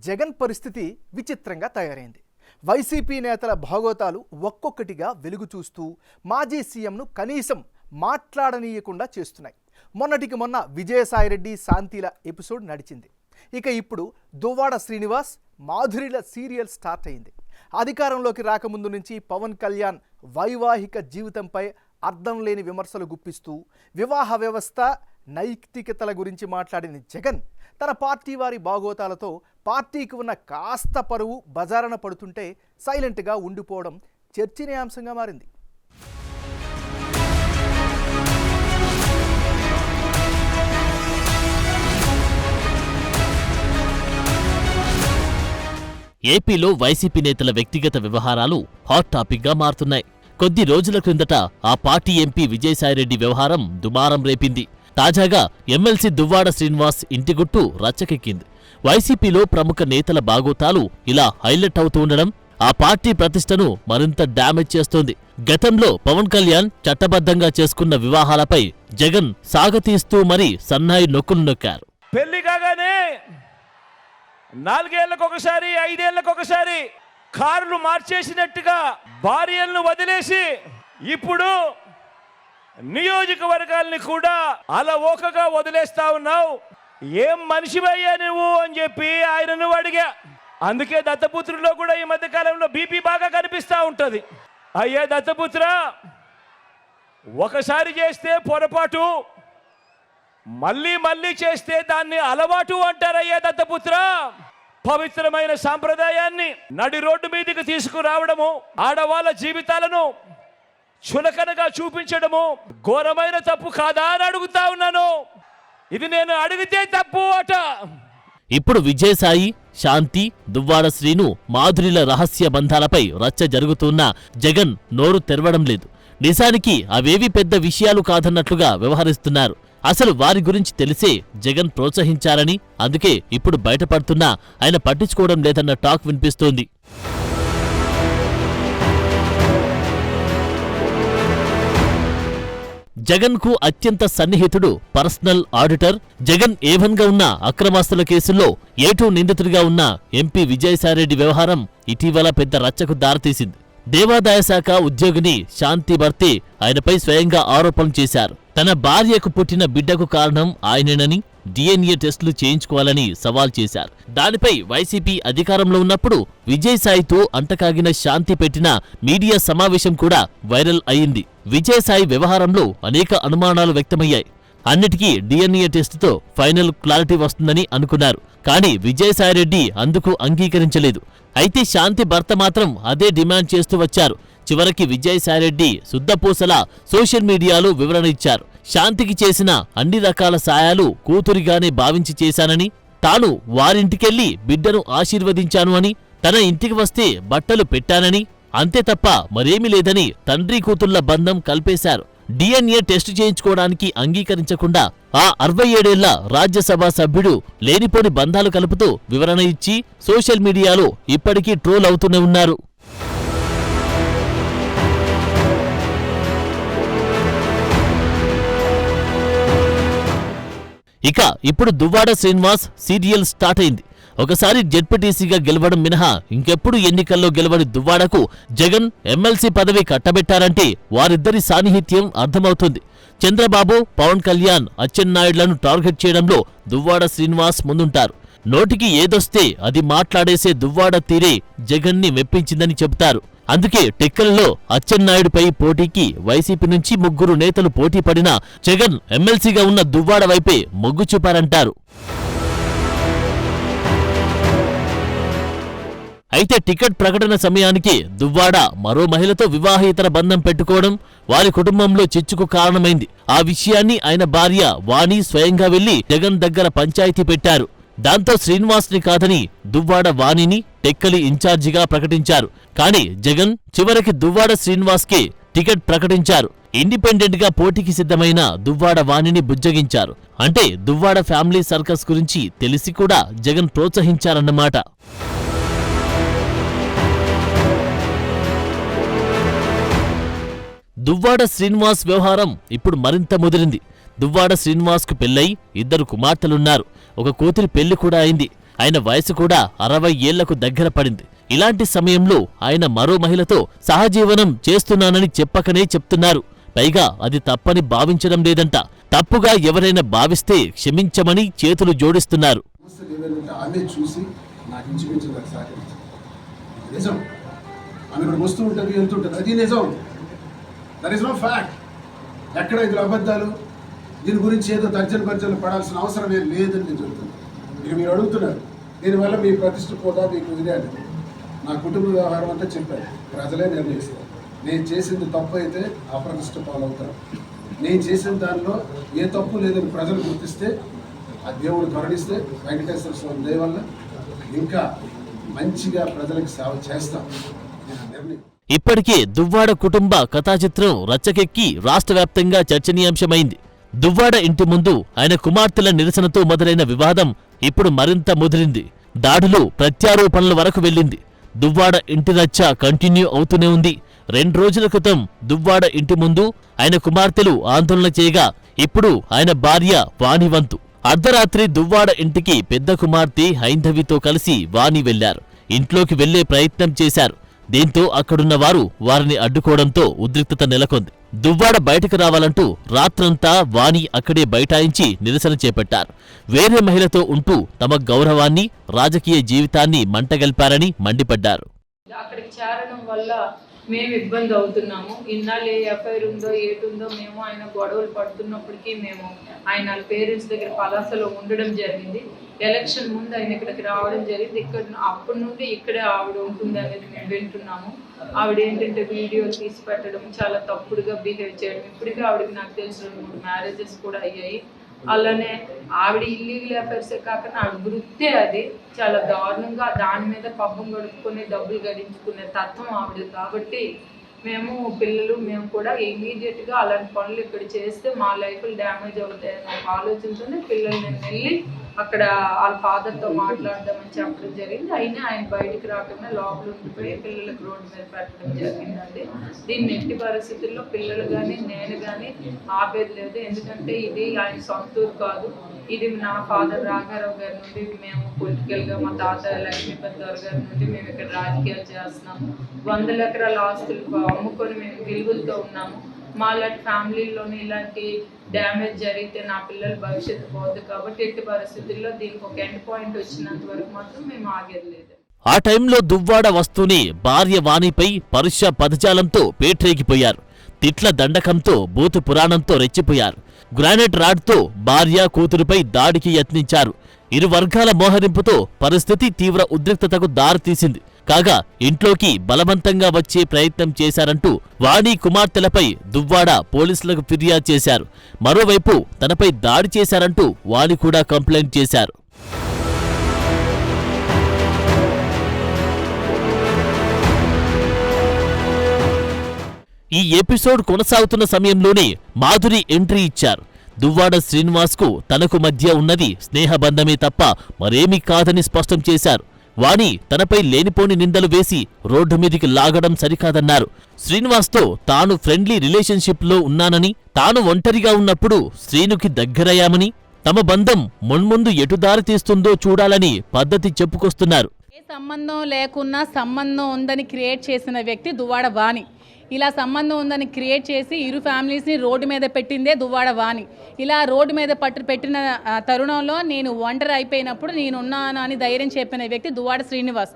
జగన్ పరిస్థితి విచిత్రంగా తయారైంది. వైసీపీ నేతల భాగోతాలు ఒక్కొక్కటిగా వెలుగు చూస్తూ మాజీ సీఎంను కనీసం మాట్లాడనీయకుండా చేస్తున్నాయి. మొన్నటికి మొన్న విజయసాయిరెడ్డి శాంతిల ఎపిసోడ్ నడిచింది. ఇక ఇప్పుడు దువ్వాడ శ్రీనివాస్ మాధురిల సీరియల్ స్టార్ట్ అయింది. అధికారంలోకి రాకముందు నుంచి పవన్ కళ్యాణ్ వైవాహిక జీవితంపై అర్థం లేని విమర్శలు గుప్పిస్తూ వివాహ వ్యవస్థ నైతికతల గురించి మాట్లాడిన జగన్ తన పార్టీ వారి బాగోతాలతో పార్టీకి ఉన్న కాస్త పరువు బజారన పడుతుంటే సైలెంట్గా ఉండిపోవడం చర్చనీయాంశంగా మారింది. ఏపీలో వైసీపీ నేతల వ్యక్తిగత వ్యవహారాలు హాట్ టాపిక్గా మారుతున్నాయి. కొద్ది రోజుల క్రిందట ఆ పార్టీ ఎంపీ విజయసాయిరెడ్డి వ్యవహారం దుమారం రేపింది. తాజాగా ఎమ్మెల్సీ దువ్వాడ శ్రీనివాస్ ఇంటి గుట్టు రచ్చకెక్కింది. వైసీపీలో ప్రముఖ నేతల బాగోతాలు ఇలా హైలైట్ అవుతూ ఉండడం ఆ పార్టీ ప్రతిష్టను మరింత డ్యామేజ్ చేస్తోంది. గతంలో పవన్ కళ్యాణ్ చట్టబద్ధంగా చేసుకున్న వివాహాలపై జగన్ సాగతీస్తూ మరీ సన్నాయి నొక్కులు నొక్కారు. పెళ్లి కాగానే 4 ఏళ్లకొకసారి 5 ఏళ్లకొకసారి కార్లు మార్చేసినట్టుగా భార్యలను వదిలేసి ఇప్పుడు నియోజకవర్గాల్ని కూడా అలవోకగా వదిలేస్తా ఉన్నావు. ఏం మనిషివయ్యా నువ్వు అని చెప్పి ఆయనను అడిగా. అందుకే దత్తపుత్రుల్లో కూడా ఈ మధ్య కాలంలో బీపీ బాగా కనిపిస్తా ఉంటది. అయ్యా దత్తపుత్ర, ఒకసారి చేస్తే పొరపాటు, మళ్ళీ మళ్ళీ చేస్తే దాన్ని అలవాటు అంటారయ్యా దత్తపుత్ర. పవిత్రమైన సాంప్రదాయాన్ని నడి రోడ్డు మీదకి తీసుకురావడము, ఆడవాళ్ళ జీవితాలను చులకనగా చూపించడము ఘోరమైన తప్పు కాదా అని అడుగుతా ఉన్నాను. ఇది నేను అడిగితే తప్పు అట. ఇప్పుడు విజయసాయి, శాంతి, దువ్వాడ శ్రీను, మాధురిల రహస్య బంధాలపై రచ్చ జరుగుతున్నా జగన్ నోరు తెరవడం లేదు. నిజానికి అవేవి పెద్ద విషయాలు కాదన్నట్లుగా వ్యవహరిస్తున్నారు. అసలు వారి గురించి తెలిసే జగన్ ప్రోత్సహించారని, అందుకే ఇప్పుడు బయటపడుతున్నా ఆయన పట్టించుకోవడం లేదన్న టాక్ వినిపిస్తోంది. జగన్ కు అత్యంత సన్నిహితుడు పర్సనల్ ఆడిటర్, జగన్ ఏవన్గా ఉన్న అక్రమాస్తుల కేసుల్లో ఏటూ నిందితుడిగా ఉన్న ఎంపీ విజయసాయిరెడ్డి వ్యవహారం ఇటీవల పెద్ద రచ్చకు దారితీసింది. దేవాదాయ శాఖ ఉద్యోగిని శాంతి భర్తే ఆయనపై స్వయంగా ఆరోపణలు చేశారు. తన భార్యకు పుట్టిన బిడ్డకు కారణం ఆయనేనని, DNA టెస్టులు చేయించుకోవాలని సవాల్ చేశారు. దానిపై వైసీపీ అధికారంలో ఉన్నప్పుడు విజయసాయితో అంటకాగిన శాంతి పెట్టిన మీడియా సమావేశం కూడా వైరల్ అయింది. విజయసాయి వ్యవహారంలో అనేక అనుమానాలు వ్యక్తమయ్యాయి. అన్నిటికీ DNA టెస్టుతో ఫైనల్ క్లారిటీ వస్తుందని అనుకున్నారు. కానీ విజయసాయిరెడ్డి అందుకు అంగీకరించలేదు. అయితే శాంతి భర్త మాత్రం అదే డిమాండ్ చేస్తూ వచ్చారు. చివరికి విజయసాయిరెడ్డి శుద్ధపూసలా సోషల్ మీడియాలో వివరణ ఇచ్చారు. శాంతికి చేసిన అన్ని రకాల సాయాలు కూతురిగానే భావించి చేశానని, తాను వారింటికెళ్లి బిడ్డను ఆశీర్వదించాను అని, తన ఇంటికి వస్తే బట్టలు పెట్టానని, అంతే తప్ప మరేమీ లేదని తండ్రి కూతుళ్ల బంధం కల్పేశారు. DNA టెస్టు చేయించుకోవడానికి అంగీకరించకుండా ఆ 67 ఏళ్ల రాజ్యసభ సభ్యుడు లేనిపోని బంధాలు కలుపుతూ వివరణ ఇచ్చి సోషల్ మీడియాలో ఇప్పటికీ ట్రోల్ అవుతూనే ఉన్నారు. ఇక ఇప్పుడు దువ్వాడ శ్రీనివాస్ సీరియల్ స్టార్ట్ అయింది. ఒకసారి జెడ్పీటీసీగా గెలవడం మినహా ఇంకెప్పుడు ఎన్నికల్లో గెలవని దువ్వాడకు జగన్ ఎమ్మెల్సీ పదవి కట్టబెట్టారంటే వారిద్దరి సాన్నిహిత్యం అర్థమవుతుంది. చంద్రబాబు, పవన్ కళ్యాణ్, అచ్చెన్నాయుడులను టార్గెట్ చేయడంలో దువ్వాడ శ్రీనివాస్ ముందుంటారు. నోటికి ఏదొస్తే అది మాట్లాడేసే దువ్వాడ తీరే జగన్ని మెప్పించిందని చెబుతారు. అందుకే టెక్కలలో అచ్చెన్నాయుడిపై పోటీకి వైసీపీ నుంచి 3 నేతలు పోటీ పడినా జగన్ ఎమ్మెల్సీగా ఉన్న దువ్వాడ వైపే మొగ్గు చూపారంటారు. అయితే టికెట్ ప్రకటన సమయానికి దువ్వాడ మరో మహిళతో వివాహేతర బంధం పెట్టుకోవడం వారి కుటుంబంలో చిచ్చుకు కారణమైంది. ఆ విషయాన్ని ఆయన భార్య వాణి స్వయంగా వెళ్లి జగన్ దగ్గర పంచాయతీ పెట్టారు. దాంతో శ్రీనివాస్ని కాదని దువ్వాడ వాణిని టెక్కలి ఇన్ఛార్జిగా ప్రకటించారు. కానీ జగన్ చివరికి దువ్వాడ శ్రీనివాస్కే టికెట్ ప్రకటించారు. ఇండిపెండెంట్ గా పోటీకి సిద్ధమైన దువ్వాడ వాణిని బుజ్జగించారు. అంటే దువ్వాడ ఫ్యామిలీ సర్కస్ గురించి తెలిసి కూడా జగన్ ప్రోత్సహించారన్నమాట. దువ్వాడ శ్రీనివాస్ వ్యవహారం ఇప్పుడు మరింత ముదిరింది. దువ్వాడ శ్రీనివాస్కు పెళ్లై 2 కుమార్తెలున్నారు. ఒక కూతురి పెళ్లి కూడా అయింది. ఆయన వయసు కూడా 60 ఏళ్లకు దగ్గర పడింది. ఇలాంటి సమయంలో ఆయన మరో మహిళతో సహజీవనం చేస్తున్నానని చెప్పకనే చెప్తున్నారు. పైగా అది తప్పని భావించడం లేదంట. తప్పుగా ఎవరైనా భావిస్తే క్షమించమని చేతులు జోడిస్తున్నారు. ఎక్కడ ఇది అబద్ధాలు, దీని గురించి ఏదో తర్జన భర్జనలు పడాల్సిన అవసరం ఏం లేదని నేను చెబుతున్నాను. ఇక మీరు అడుగుతున్నారు దీనివల్ల మీ ప్రతిష్ట పోదా, మీకు ఇదే అని. నా కుటుంబ వ్యవహారం అంతా చెప్పారు, ప్రజలే నిర్ణయిస్తారు. నేను చేసింది తప్పు అయితే అప్రతిష్ట పాలవుతాను. నేను చేసిన దానిలో ఏ తప్పు లేదని ప్రజలు గుర్తిస్తే, ఆ దేవుడు కరుణిస్తే, వెంకటేశ్వర స్వామి దయ వల్ల ఇంకా మంచిగా ప్రజలకు సేవ చేస్తాం. నేను నిర్ణయం. ఇప్పటికే దువ్వాడ కుటుంబ కథాచిత్రం రచ్చకెక్కి రాష్ట్ర వ్యాప్తంగా చర్చనీయాంశమైంది. దువ్వాడ ఇంటి ముందు ఆయన కుమార్తెల నిరసనతో మొదలైన వివాదం ఇప్పుడు మరింత ముదిరింది. దాడులు, ప్రత్యారోపణల వరకు వెళ్ళింది. దువ్వాడ ఇంటి రచ్చ కంటిన్యూ అవుతూనే ఉంది. 2 రోజుల క్రితం దువ్వాడ ఇంటి ముందు ఆయన కుమార్తెలు ఆందోళన చేయగా, ఇప్పుడు ఆయన భార్య వాణి వంతు. అర్ధరాత్రి దువ్వాడ ఇంటికి పెద్ద కుమార్తె హైందవితో కలిసి వాణి వెళ్లారు. ఇంట్లోకి వెళ్లే ప్రయత్నం చేశారు. దీంతో అక్కడున్న వారు వారిని అడ్డుకోవడంతో ఉద్రిక్తత నెలకొంది. దువ్వాడ బయటకు రావాలంటూ రాత్రంతా వాణి అక్కడే బైఠాయించి నిరసన చేపట్టారు. వేరే మహిళతో ఉంటూ తమ గౌరవాన్ని, రాజకీయ జీవితాన్ని మంటగల్పారని మండిపడ్డారు. అక్కడికి చేరడం వల్ల మేము ఇబ్బంది అవుతున్నాము. ఇన్నాళ్ళు ఏ ఎఫ్ఐఆర్ ఉందో ఏటుందో మేము ఆయన గొడవలు పడుతున్నప్పటికీ మేము ఆయన పేరెంట్స్ దగ్గర పలాసలో ఉండడం జరిగింది. ఎలక్షన్ ముందు ఆయన ఇక్కడికి రావడం జరిగింది. ఇక్కడ అప్పటి నుండి ఇక్కడే ఆవిడ ఉంటుంది అనేది మేము వింటున్నాము. ఆవిడ ఏంటంటే వీడియోలు తీసి పెట్టడం, చాలా తప్పుడుగా బిహేవ్ చేయడం. ఇప్పటికీ ఆవిడకి నాకు తెలిసిన 3 మ్యారేజెస్ కూడా అయ్యాయి. అలానే ఆవిడ ఇల్లీగల్ అఫైర్సే కాకుండా ఆవిడ వృత్తే అది. చాలా దారుణంగా దాని మీద పబ్బం గడుపుకొని డబ్బులు గడించుకునే తత్వం ఆవిడ. కాబట్టి మేము పిల్లలు మేము కూడా ఇమీడియట్గా అలాంటి పనులు ఇక్కడ చేస్తే మా లైఫ్లు డ్యామేజ్ అవుతాయని ఆలోచనతోనే పిల్లలు నేను వెళ్ళి అక్కడ వాళ్ళ ఫాదర్తో మాట్లాడదామని చెప్పడం జరిగింది. అయినా ఆయన బయటికి రాకుండా లోపల ఉండిపోయి పిల్లలకు రోడ్డు మీద పెట్టడం జరిగిందండి. దీన్ని ఎట్టి పరిస్థితుల్లో పిల్లలు కానీ నేను కానీ ఆపేది లేదు. ఎందుకంటే ఇది ఆయన సొంతూరు కాదు. ఇది నా ఫాదర్ రాఘారావు గారి నుండి మేము పొలిటికల్గా, మా తాత లక్ష్మీపతి గారి నుండి మేము ఇక్కడ రాజకీయాలు చేస్తున్నాము. 100 ఎకరాల ఆస్తులు అమ్ముకొని మేము విలువలతో ఉన్నాము. మా లాంటి ఫ్యామిలీలోని ఇలాంటి డ్యామేజ్ జరిగితే నా పిల్లల భవిష్యత్తు పోదు. కాబట్టి ఎట్టి పరిస్థితుల్లో దీనికి ఒక ఎండ్ పాయింట్ వచ్చినంత వరకు మాత్రం మేము ఆగేది లేదు. ఆ టైంలో దువ్వాడ వస్తూనే భార్య వాణిపై పరుష పదజాలంతో పేట్రేగిపోయారు. తిట్ల దండకంతో, బూతు పురాణంతో రెచ్చిపోయారు. గ్రానైట్ రాడ్తో భార్య, కూతురుపై దాడికి యత్నించారు. ఇరు వర్గాల మోహరింపుతో పరిస్థితి తీవ్ర ఉద్రిక్తతకు దారితీసింది. కాగా ఇంట్లోకి బలవంతంగా వచ్చే ప్రయత్నం చేశారంటూ వాణి కుమార్తెలపై దువ్వాడ పోలీసులకు ఫిర్యాదు చేశారు. మరోవైపు తనపై దాడి చేశారంటూ వాణి కూడా కంప్లైంట్ చేశారు. ఈ ఎపిసోడ్ కొనసాగుతున్న సమయంలోనే మాధురి ఎంట్రీ ఇచ్చారు. దువ్వాడ శ్రీనివాస్కు తనకు మధ్య ఉన్నది స్నేహబంధమే తప్ప మరేమీ కాదని స్పష్టం చేశారు. వాణి తనపై లేనిపోని నిందలు వేసి రోడ్డు మీదికి లాగడం సరికాదన్నారు. శ్రీనివాస్తో తాను ఫ్రెండ్లీ రిలేషన్షిప్లో ఉన్నానని, తాను ఒంటరిగా ఉన్నప్పుడు శ్రీనుకి దగ్గరయ్యామని, తమ బంధం మున్ముందు ఎటు దారి తీస్తుందో చూడాలని పద్ధతి చెప్పుకొస్తున్నారు. ఏ సంబంధం లేకున్నా సంబంధం ఉందని క్రియేట్ చేసిన వ్యక్తి దువ్వాడ వాణి. ఇలా సంబంధం ఉందని క్రియేట్ చేసి ఇరు ఫ్యామిలీస్ని రోడ్డు మీద పెట్టిందే దువ్వాడ వాణి. ఇలా రోడ్డు మీద పెట్టిన తరుణంలో నేను ఒంటరి అయిపోయినప్పుడు నేనున్నాను అని ధైర్యం చెప్పిన వ్యక్తి దువ్వాడ శ్రీనివాస్.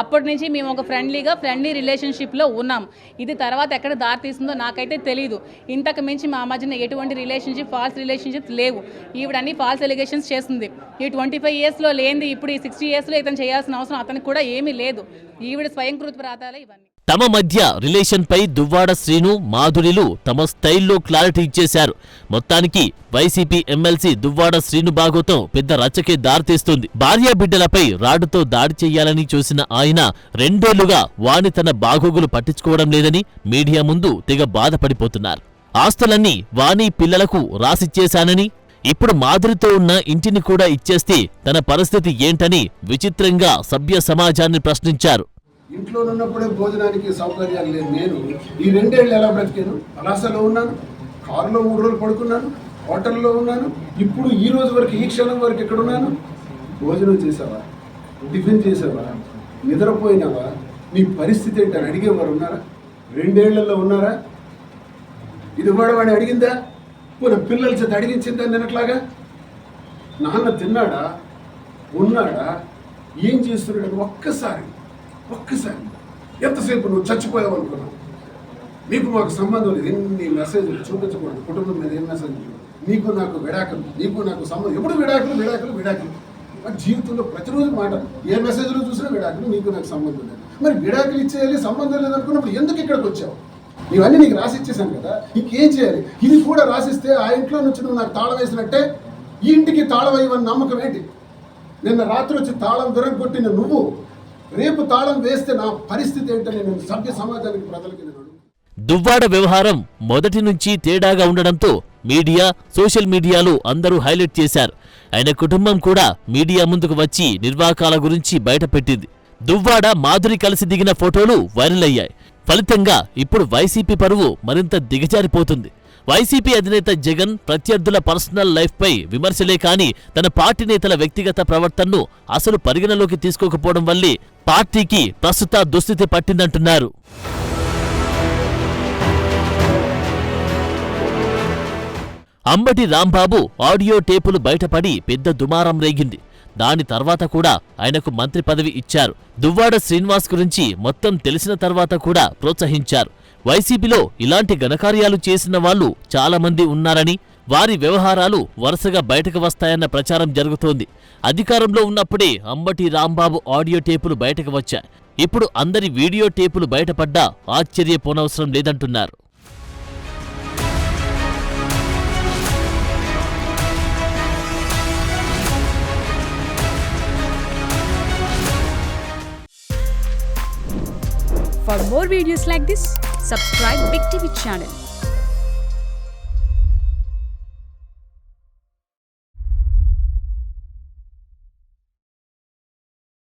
అప్పటి నుంచి మేము ఒక ఫ్రెండ్లీ రిలేషన్షిప్లో ఉన్నాం. ఇది తర్వాత ఎక్కడ దారి తీస్తుందో నాకైతే తెలియదు. ఇంతకు మించి మా మధ్యన ఎటువంటి ఫాల్స్ రిలేషన్షిప్స్ లేవు. ఈవిడన్నీ ఫాల్స్ ఎలిగేషన్స్ చేస్తుంది. ఈ 25 ఇయర్స్లో లేనిది ఇప్పుడు ఈ 60 ఇయర్స్లో ఇతను చేయాల్సిన అవసరం అతనికి కూడా ఏమీ లేదు. ఈవిడ స్వయంకృత ప్రాతాలే ఇవన్నీ. తమ మధ్య రిలేషన్పై దువ్వాడ శ్రీను, మాధురిలు తమ స్టైల్లో క్లారిటీ ఇచ్చేశారు. మొత్తానికి వైసీపీ ఎమ్మెల్సీ దువ్వాడ శ్రీను భాగోతం పెద్ద రచ్చకే దారితీస్తుంది. భార్యాబిడ్డలపై రాడుతో దాడి చెయ్యాలని చూసిన ఆయన 2 ఏళ్లుగా వాణి తన బాగోగులు పట్టించుకోవడం లేదని మీడియా ముందు తెగ బాధపడిపోతున్నారు. ఆస్తులన్నీ వాణి పిల్లలకు రాసిచ్చేశానని, ఇప్పుడు మాధురితో ఉన్న ఇంటిని కూడా ఇచ్చేస్తే తన పరిస్థితి ఏంటని విచిత్రంగా సభ్య సమాజాన్ని ప్రశ్నించారు. ఇంట్లో ఉన్నప్పుడే భోజనానికి సౌకర్యాలు లేదు. నేను ఈ 2 ఏళ్ళు ఎలా బ్రతికాను? పలాసలో ఉన్నాను, కారులో 3 రోజులు పడుకున్నాను, హోటల్లో ఉన్నాను. ఇప్పుడు ఈ రోజు వరకు, ఈ క్షణం వరకు ఎక్కడున్నాను? భోజనం చేసావా? టిఫిన్ చేసావా, నిద్రపోయినావా, నీ పరిస్థితి ఏంటని అడిగేవారు ఉన్నారా? 2 ఏళ్లలో ఉన్నారా? ఇది కూడా వాడిని అడిగిందా? పోనీ పిల్లల చేత అడిగించిందా? నిన్నట్లాగా నాన్న తిన్నాడా, ఉన్నాడా, ఏం చేస్తున్నాడు? ఒక్కసారి ఎంతసేపు నువ్వు చచ్చిపోయావు అనుకున్నావు? మీకు మాకు సంబంధం లేదు. ఎన్ని మెసేజ్లు చూపించకూడదు. కుటుంబం మీద ఏం మెసేజ్? నీకు నాకు విడాకులు, నీకు నాకు సంబంధం. ఎప్పుడు విడాకులు. మరి జీవితంలో ప్రతిరోజు మాట, ఏ మెసేజ్లో చూసినా విడాకులు, నీకు నాకు సంబంధం లేదు. మరి విడాకులు ఇచ్చేయాలి, సంబంధం లేదు అనుకున్నప్పుడు ఎందుకు ఇక్కడికి వచ్చావు? ఇవన్నీ నీకు రాసి ఇచ్చేసాను కదా, ఇంకేం చేయాలి? ఇది కూడా రాసిస్తే ఆ ఇంట్లో నుంచి నువ్వు నాకు తాళం వేసినట్టే. ఈ ఇంటికి తాళం వేయమని నమ్మకం ఏంటి? నిన్న రాత్రి వచ్చి తాళం దొరకొట్టిన నువ్వు రేపు తాళం వేస్తే నా పరిస్థితి ఏంటని నేను సభ్య సమాజానికి ప్రజలకి నేను అడుగుతాను. దువ్వాడ వ్యవహారం మొదటి నుంచి తేడాగా ఉండడంతో మీడియా, సోషల్ మీడియాలో అందరూ హైలైట్ చేశారు. ఆయన కుటుంబం కూడా మీడియా ముందుకు వచ్చి నిర్వాకాల గురించి బయటపెట్టింది. దువ్వాడ, మాధురి కలిసి దిగిన ఫోటోలు వైరల్ అయ్యాయి. ఫలితంగా ఇప్పుడు వైసీపీ పరువు మరింత దిగజారిపోతుంది. వైసీపీ అధినేత జగన్ ప్రత్యర్థుల పర్సనల్ లైఫ్పై విమర్శలే కాని తన పార్టీ నేతల వ్యక్తిగత ప్రవర్తనను అసలు పరిగణలోకి తీసుకోకపోవడం వల్లే పార్టీకి ప్రస్తుత దుస్థితి పట్టిందంటున్నారు. అంబటి రాంబాబు ఆడియో టేపులు బయటపడి పెద్ద దుమారం రేగింది. దాని తర్వాత కూడా ఆయనకు మంత్రి పదవి ఇచ్చారు. దువ్వాడ శ్రీనివాస్ గురించి మొత్తం తెలిసిన తర్వాత కూడా ప్రోత్సహించారు. వైసీపీలో ఇలాంటి ఘనకార్యాలు చేసిన వాళ్లు చాలా మంది ఉన్నారని, వారి వ్యవహారాలు వరుసగా బయటకు వస్తాయన్న ప్రచారం జరుగుతోంది. అధికారంలో ఉన్నప్పుడే అంబటి రాంబాబు ఆడియో టేపులు బయటకు వచ్చాయి. ఇప్పుడు అందరి వీడియో టేపులు బయటపడ్డా ఆశ్చర్యపోనవసరం లేదంటున్నారు. For more videos like this, subscribe Big TV channel.